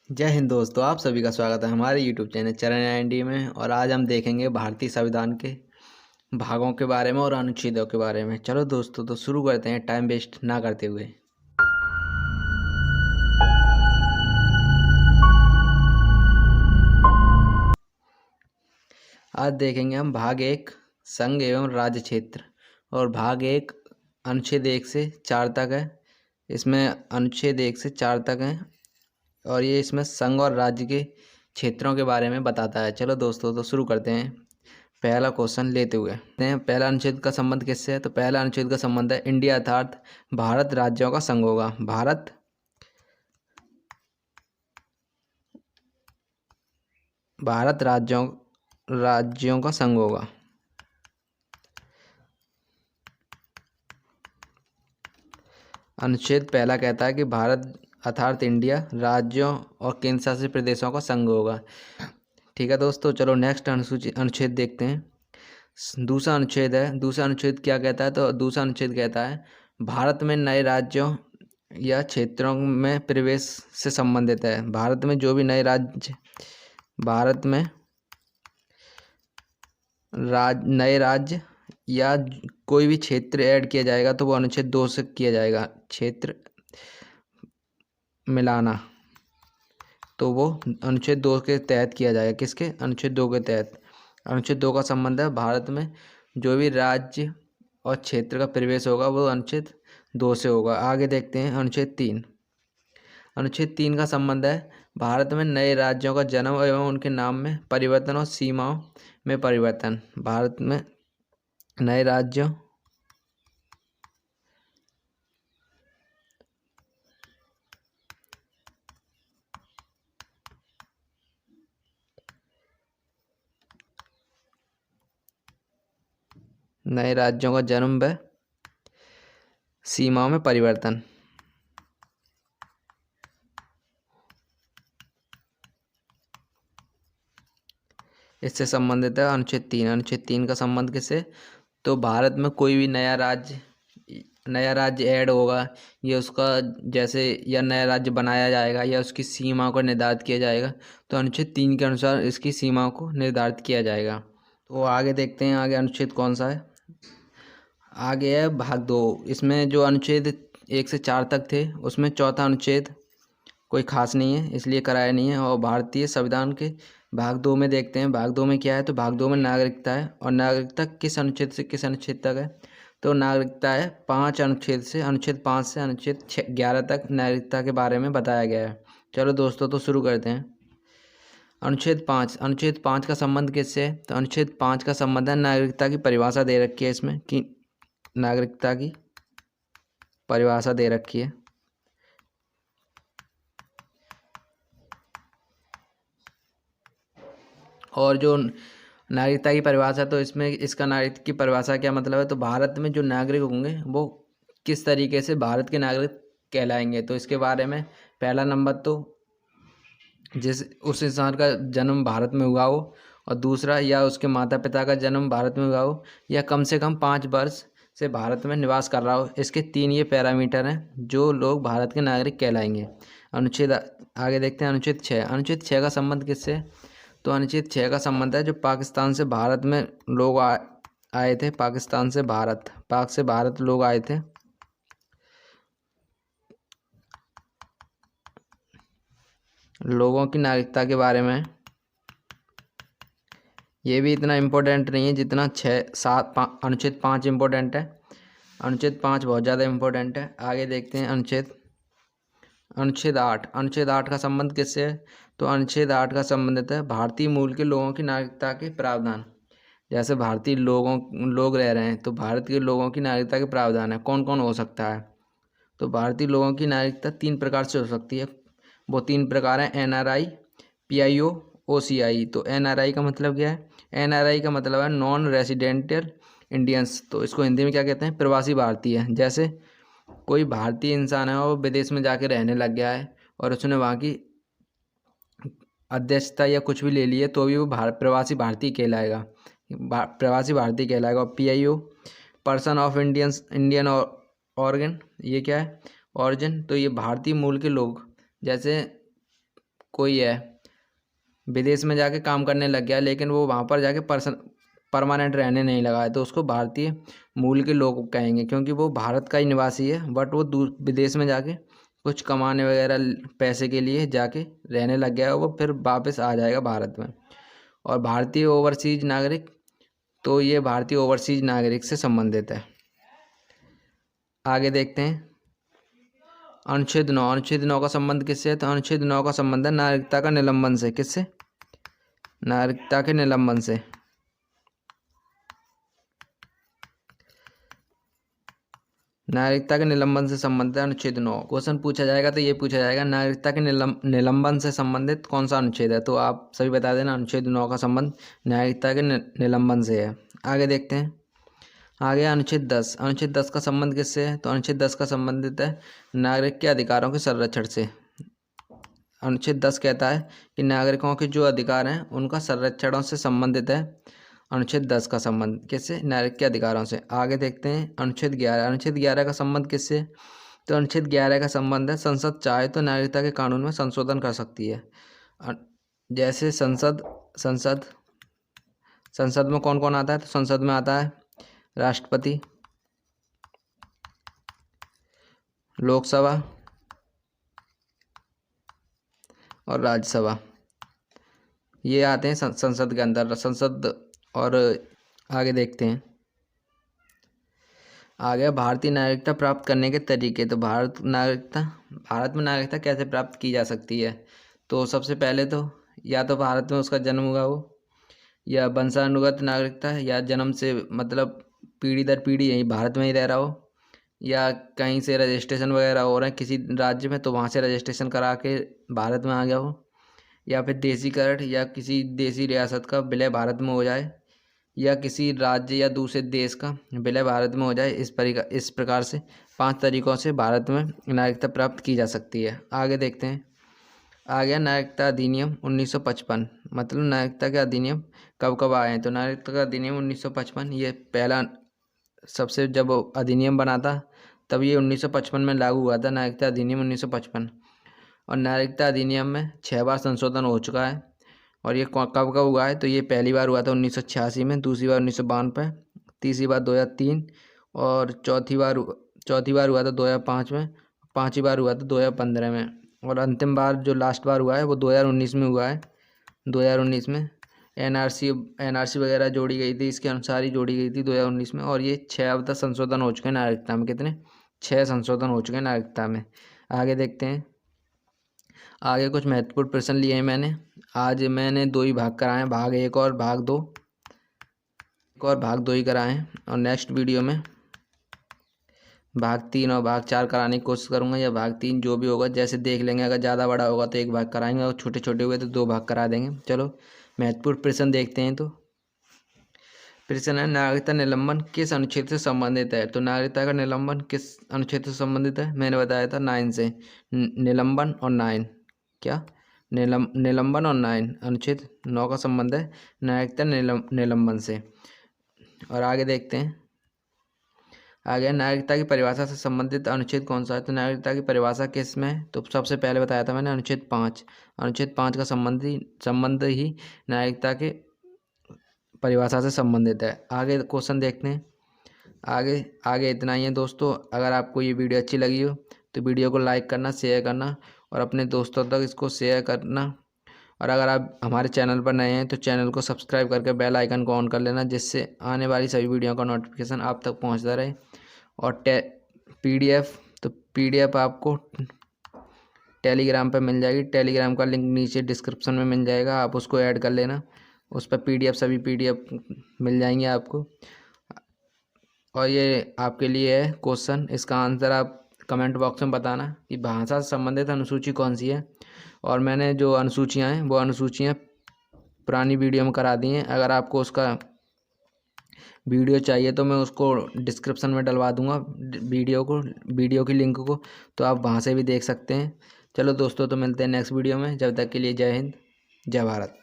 जय हिंद दोस्तों, आप सभी का स्वागत है हमारे यूट्यूब चैनल चरण आईएनडी में। और आज हम देखेंगे भारतीय संविधान के भागों के बारे में और अनुच्छेदों के बारे में। चलो दोस्तों, तो शुरू करते हैं टाइम वेस्ट ना करते हुए। आज देखेंगे हम भाग एक, संघ एवं राज्य क्षेत्र, और भाग एक अनुच्छेद 1 से 4 तक है। इसमें अनुच्छेद 1 से 4 तक है और ये इसमें संघ और राज्य के क्षेत्रों के बारे में बताता है। चलो दोस्तों, तो शुरू करते हैं पहला क्वेश्चन लेते हुए। पहला अनुच्छेद का संबंध किससे है? तो पहला अनुच्छेद का संबंध है इंडिया अर्थात भारत राज्यों का संघ होगा। भारत राज्यों का संघ होगा। अनुच्छेद पहला कहता है कि भारत अर्थात इंडिया राज्यों और केंद्र शासित प्रदेशों का संघ होगा। ठीक है दोस्तों, चलो नेक्स्ट अनुच्छेद देखते हैं। दूसरा अनुच्छेद है। दूसरा अनुच्छेद क्या कहता है? तो दूसरा अनुच्छेद कहता है भारत में नए राज्यों या क्षेत्रों में प्रवेश से संबंधित है। भारत में जो भी नए राज्य नए राज्य या कोई भी क्षेत्र ऐड किया जाएगा तो वो अनुच्छेद 2 से किया जाएगा। क्षेत्र मिलाना तो वो अनुच्छेद 2 के तहत किया जाएगा। किसके? अनुच्छेद 2 के तहत। अनुच्छेद 2 का संबंध है भारत में जो भी राज्य और क्षेत्र का प्रवेश होगा वो अनुच्छेद 2 से होगा। आगे देखते हैं अनुच्छेद 3। अनुच्छेद 3 का संबंध है भारत में नए राज्यों का जन्म एवं उनके नाम में परिवर्तन और सीमाओं में परिवर्तन। भारत में नए राज्यों का जन्म व सीमाओं में परिवर्तन। इससे संबंधित है अनुच्छेद 3। अनुच्छेद 3 का संबंध किससे? तो भारत में कोई भी नया राज्य ऐड होगा या उसका जैसे या नया राज्य बनाया जाएगा या उसकी सीमा को निर्धारित किया जाएगा तो अनुच्छेद 3 के अनुसार इसकी सीमा को निर्धारित किया जाएगा। तो आगे देखते हैं आगे अनुच्छेद कौन सा है। आगे है भाग 2। इसमें जो अनुच्छेद 1 से 4 तक थे उसमें चौथा अनुच्छेद कोई खास नहीं है इसलिए कराया नहीं है। और भारतीय संविधान के भाग 2 में देखते हैं। भाग 2 में क्या है? तो भाग 2 में नागरिकता है। और नागरिकता किस अनुच्छेद से किस अनुच्छेद तक है? तो नागरिकता है अनुच्छेद 5 से अनुच्छेद 11 तक नागरिकता के बारे में बताया गया है। चलो दोस्तों, तो शुरू करते हैं। अनुच्छेद 5 का संबंध किससे है? तो अनुच्छेद 5 का संबंध है नागरिकता की परिभाषा दे रखी है इसमें कि नागरिकता की परिभाषा दे रखी है। और जो नागरिकता की परिभाषा, तो इसमें इसका नागरिक की परिभाषा क्या मतलब है? तो भारत में जो नागरिक होंगे वो किस तरीके से भारत के नागरिक कहलाएंगे। तो इसके बारे में पहला नंबर तो उस इंसान का जन्म भारत में हुआ हो, और दूसरा या उसके माता पिता का जन्म भारत में हुआ हो, या कम से कम 5 वर्ष से भारत में निवास कर रहा हो। इसके 3 ये पैरामीटर हैं जो लोग भारत के नागरिक कहलाएंगे। अनुच्छेद आगे देखते हैं अनुच्छेद 6। अनुच्छेद 6 का संबंध किससे? तो अनुच्छेद 6 का संबंध है जो पाकिस्तान से भारत में लोग आए थे। पाक से भारत लोग आए थे। लोगों की नागरिकता के बारे में ये भी इतना इम्पोर्टेंट नहीं है जितना अनुच्छेद 5 इम्पोर्टेंट है। अनुच्छेद 5 बहुत ज़्यादा इम्पोर्टेंट है। आगे देखते हैं अनुच्छेद 8। अनुच्छेद 8 का संबंध किससे है? तो अनुच्छेद 8 का संबंध है भारतीय मूल के लोगों की नागरिकता के प्रावधान। जैसे भारतीय लोग रह रहे हैं तो भारत के लोगों की नागरिकता के प्रावधान है। कौन कौन हो सकता है? तो भारतीय लोगों की नागरिकता 3 प्रकार से हो सकती है। वो 3 प्रकार हैं: NRI, PIO, OCI। तो NRI का मतलब क्या है? NRI का मतलब है नॉन रेसिडेंटल इंडियंस। तो इसको हिंदी में क्या कहते हैं? प्रवासी भारतीय। जैसे कोई भारतीय इंसान है और विदेश में जाके रहने लग गया है और उसने वहाँ की अध्यक्षता या कुछ भी ले ली है तो भी वो प्रवासी भारतीय कहलाएगा। और PIO person of Indian organ, ये क्या है? ऑरिजिन। तो ये भारतीय मूल के लोग, जैसे कोई है विदेश में जाके काम करने लग गया, लेकिन वो वहाँ पर जाके परमानेंट रहने नहीं लगा है, तो उसको भारतीय मूल के लोग कहेंगे, क्योंकि वो भारत का ही निवासी है, बट वो दूर विदेश में जाके कुछ कमाने वगैरह पैसे के लिए जाके रहने लग गया है, वो फिर वापस आ जाएगा भारत में। और भारतीय ओवरसीज नागरिक, तो ये भारतीय ओवरसीज नागरिक से संबंधित है। आगे देखते हैं अनुच्छेद 9। अनुच्छेद 9 का संबंध किससे है? तो अनुच्छेद 9 का संबंध है नागरिकता का निलंबन से। किससे? नागरिकता के निलंबन से। नागरिकता के निलंबन से संबंधित है अनुच्छेद 9। क्वेश्चन पूछा जाएगा तो ये पूछा जाएगा नागरिकता के निलंबन से संबंधित कौन सा अनुच्छेद है, तो आप सभी बता देना अनुच्छेद 9 का संबंध नागरिकता के निलंबन से है। आगे देखते हैं आगे अनुच्छेद 10। अनुच्छेद 10 का संबंध किससे है? तो अनुच्छेद 10 का संबंधित है नागरिक के अधिकारों के संरक्षण से। अनुच्छेद 10 कहता है कि नागरिकों के जो अधिकार हैं उनका संरक्षणों से संबंधित है अनुच्छेद 10 का संबंध। किससे? नागरिक के अधिकारों से। आगे देखते हैं अनुच्छेद 11। अनुच्छेद 11 का संबंध किससे? तो अनुच्छेद 11 का संबंध है संसद चाहे तो नागरिकता के कानून में संशोधन कर सकती है। जैसे संसद में कौन कौन आता है? तो संसद में आता है राष्ट्रपति, लोकसभा और राज्यसभा, ये आते हैं संसद के अंदर। संसद और आगे देखते हैं आगे भारतीय नागरिकता प्राप्त करने के तरीके। तो भारत में नागरिकता कैसे प्राप्त की जा सकती है? तो सबसे पहले तो या तो भारत में उसका जन्म हुआ हो, या वंशानुगत नागरिकता, या जन्म से मतलब पीढ़ी दर पीढ़ी यहीं भारत में ही रह रहा हो, या कहीं से रजिस्ट्रेशन वगैरह हो रहा है किसी राज्य में तो वहाँ से रजिस्ट्रेशन करा के भारत में आ गया हो, या फिर देशीकरण या किसी देशी रियासत का विलय भारत में हो जाए, या किसी राज्य या दूसरे देश का विलय भारत में हो जाए। इस प्रकार से 5 तरीक़ों से भारत में नागरिकता प्राप्त की जा सकती है। आगे देखते हैं आ गया नागरिकता अधिनियम 1955। मतलब नागरिकता के अधिनियम कब कब आए हैं? तो नागरिकता का अधिनियम 1955 ये पहला सबसे जब अधिनियम बना था तब ये 1955 में लागू हुआ था, नागरिकता अधिनियम 1955। और नागरिकता अधिनियम में 6 बार संशोधन हो चुका है। और ये कब कब हुआ है? तो ये पहली बार हुआ था 1986 में, दूसरी बार 1992, तीसरी बार 2003 और चौथी बार हुआ था 2005 में, 5वीं बार हुआ था 2015 में, और अंतिम बार जो लास्ट बार हुआ है वो 2019 में हुआ है। 2019 में एनआरसी वगैरह जोड़ी गई थी, इसके अनुसार ही जोड़ी गई थी 2019 में। और ये 6 अब तक संशोधन हो चुके हैं नागरिकता में। कितने? 6 संशोधन हो चुके हैं नागरिकता में। आगे देखते हैं आगे कुछ महत्वपूर्ण प्रश्न लिए हैं मैंने। आज मैंने 2 ही भाग कराए हैं, भाग 1 और भाग 2, ही कराए हैं। और नेक्स्ट वीडियो में भाग 3 और भाग 4 कराने की कोशिश करूँगा, या भाग 3 जो भी होगा जैसे देख लेंगे। अगर ज़्यादा बड़ा होगा तो 1 भाग कराएंगे, और छोटे छोटे हुए तो 2 भाग करा देंगे। चलो महत्वपूर्ण प्रश्न देखते हैं। तो प्रश्न है नागरिकता निलंबन किस अनुच्छेद से संबंधित है? तो नागरिकता का निलंबन किस अनुच्छेद से संबंधित है? मैंने बताया था 9 से। निलंबन और 9 क्या? निलंबन और 9 अनुच्छेद 9 का संबंध है नागरिकता निलंबन से। और आगे देखते हैं आगे नागरिकता की परिभाषा से संबंधित अनुच्छेद कौन सा है? तो नागरिकता की परिभाषा किस में है? तो सबसे पहले बताया था मैंने अनुच्छेद 5। अनुच्छेद 5 का संबंध ही नागरिकता के परिभाषा से संबंधित है। आगे क्वेश्चन देखते हैं। आगे इतना ही है दोस्तों। अगर आपको ये वीडियो अच्छी लगी हो तो वीडियो को लाइक करना, शेयर करना और अपने दोस्तों तक इसको शेयर करना। और अगर आप हमारे चैनल पर नए हैं तो चैनल को सब्सक्राइब करके बेल आइकन को ऑन कर लेना, जिससे आने वाली सभी वीडियो का नोटिफिकेशन आप तक पहुंचता रहे। और पीडीएफ आपको टेलीग्राम पर मिल जाएगी। टेलीग्राम का लिंक नीचे डिस्क्रिप्शन में मिल जाएगा, आप उसको ऐड कर लेना। उस पर सभी पीडीएफ मिल जाएंगे आपको। और ये आपके लिए है क्वेश्चन, इसका आंसर आप कमेंट बॉक्स में बताना कि भाषा से संबंधित अनुसूची कौन सी है। और मैंने जो अनुसूचियाँ हैं वो अनुसूचियाँ पुरानी वीडियो में करा दी हैं। अगर आपको उसका वीडियो चाहिए तो मैं उसको डिस्क्रिप्शन में डलवा दूंगा वीडियो की लिंक को, तो आप वहाँ से भी देख सकते हैं। चलो दोस्तों, तो मिलते हैं नेक्स्ट वीडियो में। जब तक के लिए जय हिंद, जय भारत।